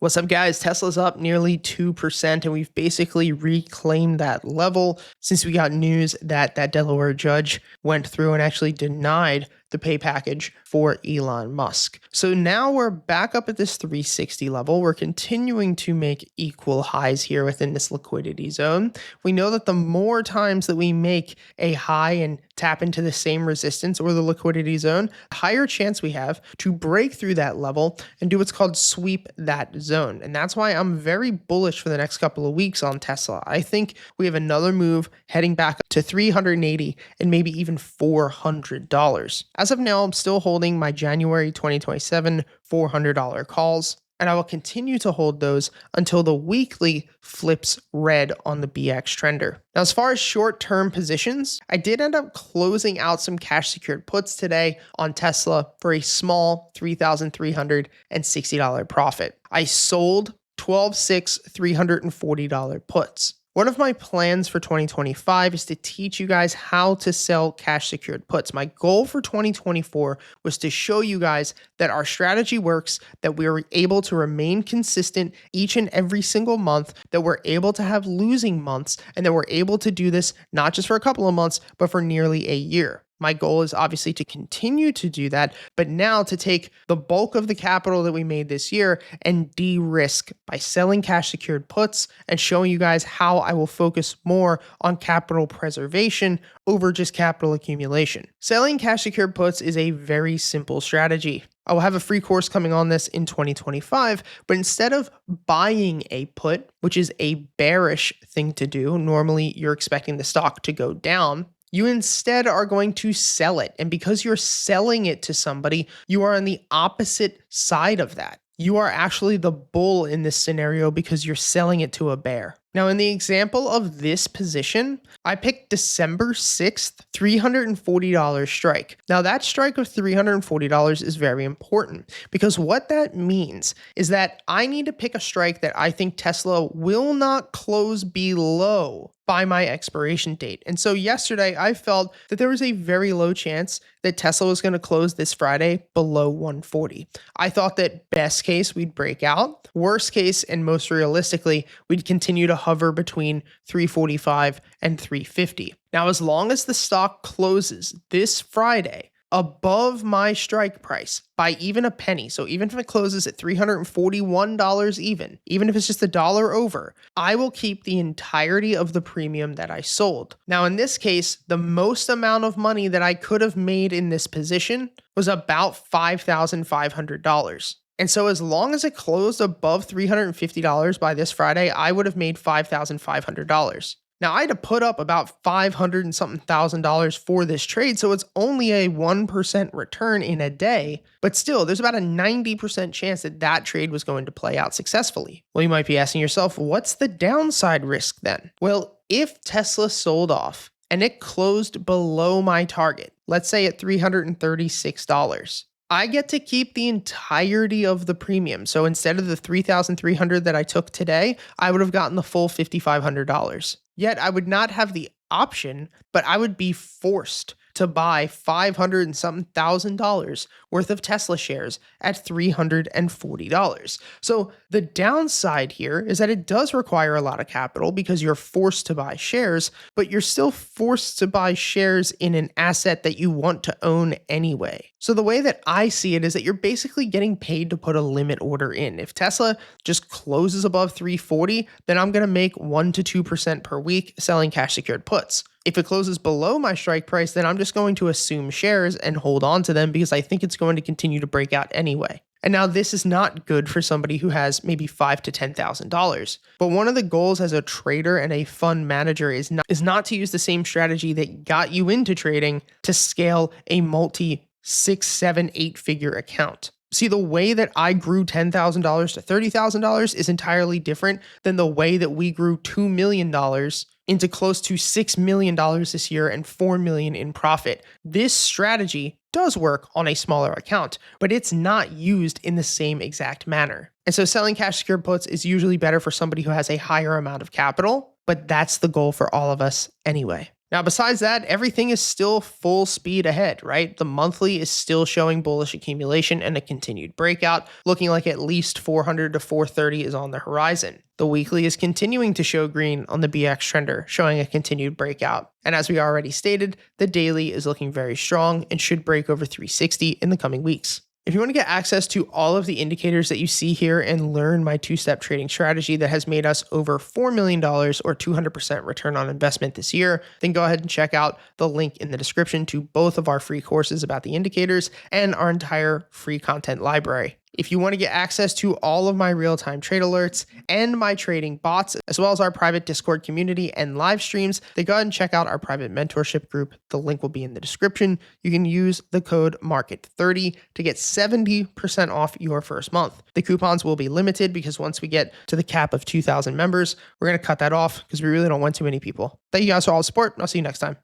What's up, guys? Tesla's up nearly 2%, and we've basically reclaimed that level since we got news that that Delaware judge went through and actually denied the pay package for Elon Musk. So now we're back up at this 360 level. We're continuing to make equal highs here within this liquidity zone. We know that the more times that we make a high and tap into the same resistance or the liquidity zone, the higher chance we have to break through that level and do what's called sweep that zone. And that's why I'm very bullish for the next couple of weeks on Tesla. I think we have another move heading back to $380 and maybe even $400. As of now, I'm still holding my January 2027 $400 calls, and I will continue to hold those until the weekly flips red on the BX trender. Now, as far as short-term positions, I did end up closing out some cash secured puts today on Tesla for a small $3,360 profit. I sold 12/6 $340 puts. One of my plans for 2025 is to teach you guys how to sell cash secured puts. My goal for 2024 was to show you guys that our strategy works, that we are able to remain consistent each and every single month, that we're able to have losing months, and that we're able to do this not just for a couple of months, but for nearly a year. My goal is obviously to continue to do that, but now to take the bulk of the capital that we made this year and de-risk by selling cash secured puts and showing you guys how I will focus more on capital preservation over just capital accumulation. Selling cash secured puts is a very simple strategy. I will have a free course coming on this in 2025, but instead of buying a put, which is a bearish thing to do, normally you're expecting the stock to go down, you instead are going to sell it. And because you're selling it to somebody, you are on the opposite side of that. You are actually the bull in this scenario because you're selling it to a bear. Now, in the example of this position, I picked December 6th, $340 strike. Now, that strike of $340 is very important because what that means is that I need to pick a strike that I think Tesla will not close below by my expiration date. And so yesterday, I felt that there was a very low chance that Tesla was going to close this Friday below 140. I thought that best case, we'd break out. Worst case, and most realistically, we'd continue to hover between 345 and 350. Now, as long as the stock closes this Friday above my strike price by even a penny, so even if it closes at $341 even if it's just $1 over, I will keep the entirety of the premium that I sold. Now, in this case, the most amount of money that I could have made in this position was about $5,500. And so as long as it closed above $350 by this Friday, I would have made $5,500. Now, I had to put up about $500 and something thousand for this trade, so it's only a 1% return in a day, but still, there's about a 90% chance that that trade was going to play out successfully. Well, you might be asking yourself, what's the downside risk then? Well, if Tesla sold off and it closed below my target, let's say at $336, I get to keep the entirety of the premium. So instead of the $3,300 that I took today, I would have gotten the full $5,500. Yet I would not have the option, but I would be forced to buy $500 and something thousand worth of Tesla shares at $340. So the downside here is that it does require a lot of capital because you're forced to buy shares, but you're still forced to buy shares in an asset that you want to own anyway. So the way that I see it is that you're basically getting paid to put a limit order in. If Tesla just closes above 340, then I'm going to make 1 to 2% per week selling cash secured puts. If it closes below my strike price, then I'm just going to assume shares and hold on to them because I think it's going to continue to break out anyway. And now this is not good for somebody who has maybe $5,000 to $10,000. But one of the goals as a trader and a fund manager is not to use the same strategy that got you into trading to scale a multi 6, 7, 8 figure account. See, the way that I grew $10,000 to $30,000 is entirely different than the way that we grew $2 million into close to $6 million this year and $4 million in profit. This strategy does work on a smaller account, but it's not used in the same exact manner. And so selling cash secured puts is usually better for somebody who has a higher amount of capital, but that's the goal for all of us anyway. Now, besides that, everything is still full speed ahead, right? The monthly is still showing bullish accumulation and a continued breakout, looking like at least 400 to 430 is on the horizon. The weekly is continuing to show green on the BX trender, showing a continued breakout. And as we already stated, the daily is looking very strong and should break over 360 in the coming weeks. If you want to get access to all of the indicators that you see here and learn my two-step trading strategy that has made us over $4 million or 200% return on investment this year, then go ahead and check out the link in the description to both of our free courses about the indicators and our entire free content library. If you want to get access to all of my real-time trade alerts and my trading bots, as well as our private Discord community and live streams, then go ahead and check out our private mentorship group. The link will be in the description. You can use the code MARKET30 to get 70% off your first month. The coupons will be limited because once we get to the cap of 2,000 members, we're going to cut that off because we really don't want too many people. Thank you guys for all the support, and I'll see you next time.